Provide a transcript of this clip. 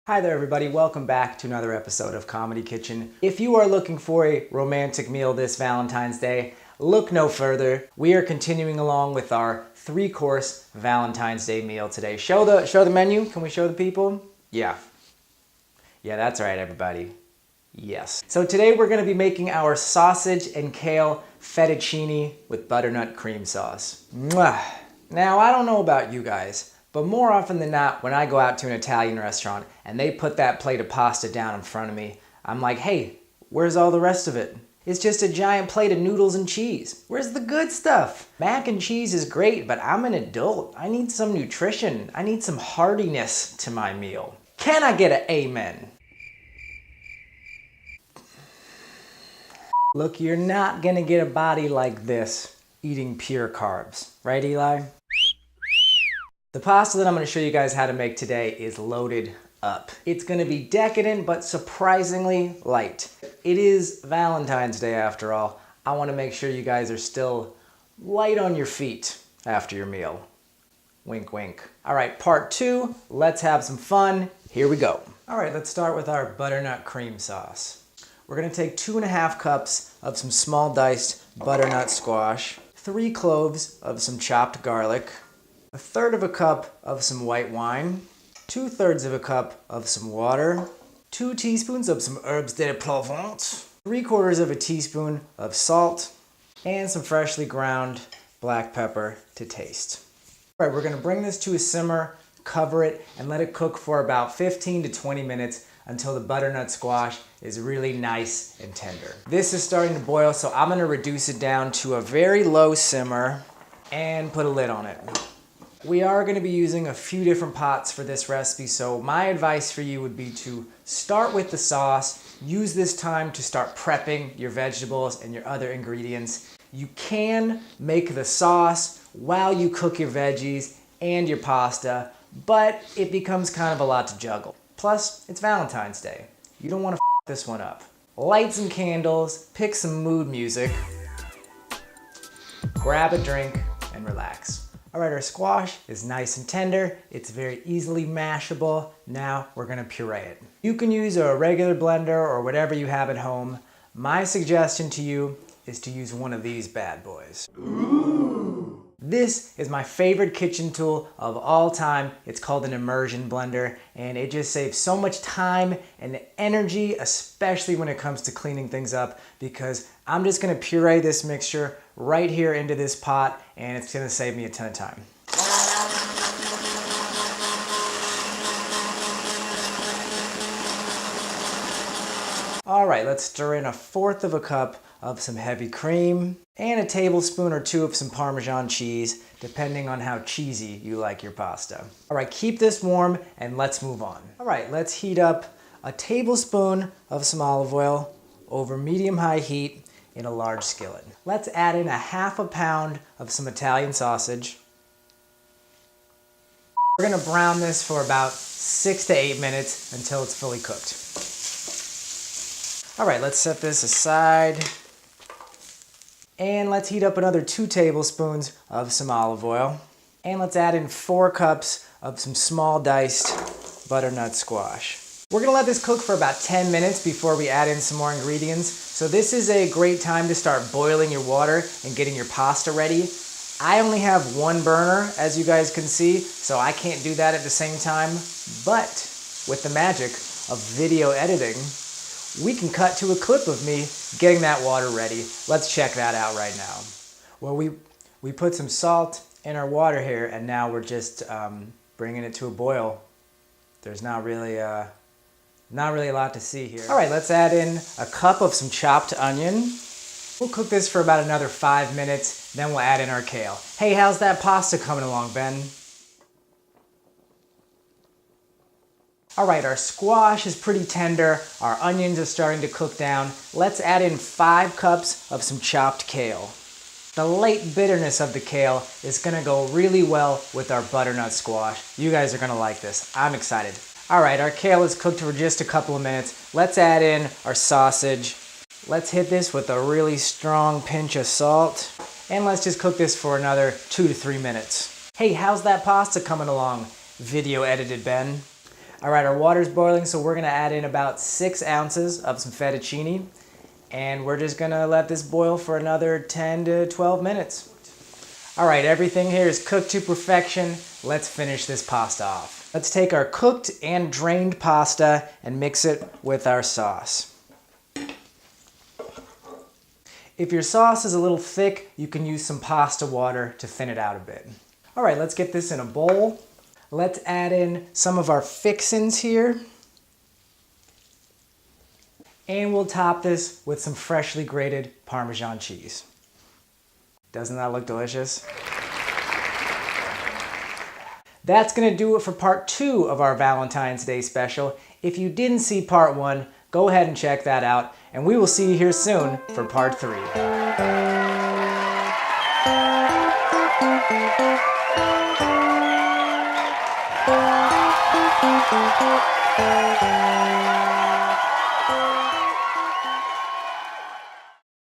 Hi there everybody, welcome back to another episode of Comedy Kitchen. If you are looking for a romantic meal this Valentine's Day, look no further. We are continuing along with our 3-course Valentine's Day meal today. Show the menu. Can we show the people? Yeah, that's right everybody. Yes. So today we're going to be making our sausage and kale fettuccine with butternut cream sauce. Mwah. Now I don't know about you guys, but more often than not, when I go out to an Italian restaurant and they put that plate of pasta down in front of me, I'm like, hey, where's all the rest of it? It's just a giant plate of noodles and cheese. Where's the good stuff? Mac and cheese is great, but I'm an adult. I need some nutrition. I need some heartiness to my meal. Can I get an amen? Look, you're not gonna get a body like this eating pure carbs. Right, Eli? The pasta that I'm going to show you guys how to make today is loaded up. It's going to be decadent but surprisingly light. It is Valentine's Day after all. I want to make sure you guys are still light on your feet after your meal. Wink, wink. All right, part 2. Let's have some fun. Here we go. All right, let's start with our butternut cream sauce. We're going to take 2½ cups of some small diced butternut squash, 3 cloves of some chopped garlic, 1/3 cup of some white wine, 2/3 cup of some water, 2 teaspoons of some herbes de Provence, 3/4 teaspoon of salt, and some freshly ground black pepper to taste. All right, we're going to bring this to a simmer, cover it, and let it cook for about 15 to 20 minutes until the butternut squash is really nice and tender. This is starting to boil, so I'm going to reduce it down to a very low simmer and put a lid on it. We are going to be using a few different pots for this recipe, so my advice for you would be to start with the sauce. Use this time to start prepping your vegetables and your other ingredients. You can make the sauce while you cook your veggies and your pasta, but it becomes kind of a lot to juggle. Plus, it's Valentine's Day. You don't want to f this one up. Light some candles, pick some mood music, grab a drink, and relax. All right, our squash is nice and tender. It's very easily mashable. Now we're gonna puree it. You can use a regular blender or whatever you have at home. My suggestion to you is to use one of these bad boys. Ooh. This is my favorite kitchen tool of all time. It's called an Immersion Blender, and it just saves so much time and energy, especially when it comes to cleaning things up, because I'm just gonna puree this mixture right here into this pot, and it's gonna save me a ton of time. All right, let's stir in 1/4 cup of some heavy cream and a tablespoon or 2 of some Parmesan cheese, depending on how cheesy you like your pasta. All right, keep this warm and let's move on. All right, let's heat up a tablespoon of some olive oil over medium-high heat in a large skillet. Let's add in 1/2 pound of some Italian sausage. We're gonna brown this for about 6 to 8 minutes until it's fully cooked. All right, let's set this aside. And let's heat up another 2 tablespoons of some olive oil. And let's add in 4 cups of some small diced butternut squash. We're gonna let this cook for about 10 minutes before we add in some more ingredients. So this is a great time to start boiling your water and getting your pasta ready. I only have 1 burner, as you guys can see, so I can't do that at the same time. But with the magic of video editing, we can cut to a clip of me getting that water ready. Let's check that out right now. Well, we put some salt in our water here, and now we're just bringing it to a boil. There's not really a lot to see here. All right, let's add in a cup of some chopped onion. We'll cook this for about another 5 minutes, then we'll add in our kale. Hey, how's that pasta coming along, Ben? All right, our squash is pretty tender. Our onions are starting to cook down. Let's add in 5 cups of some chopped kale. The light bitterness of the kale is gonna go really well with our butternut squash. You guys are gonna like this. I'm excited. All right, our kale is cooked for just a couple of minutes. Let's add in our sausage. Let's hit this with a really strong pinch of salt. And let's just cook this for another 2 to 3 minutes. Hey, how's that pasta coming along? Video edited Ben. All right, our water's boiling, so we're gonna add in about 6 ounces of some fettuccine, and we're just gonna let this boil for another 10 to 12 minutes. All right, everything here is cooked to perfection. Let's finish this pasta off. Let's take our cooked and drained pasta and mix it with our sauce. If your sauce is a little thick, you can use some pasta water to thin it out a bit. All right, let's get this in a bowl. Let's add in some of our fixins here. And we'll top this with some freshly grated Parmesan cheese. Doesn't that look delicious? That's gonna do it for part 2 of our Valentine's Day special. If you didn't see part 1, go ahead and check that out, and we will see you here soon for part 3.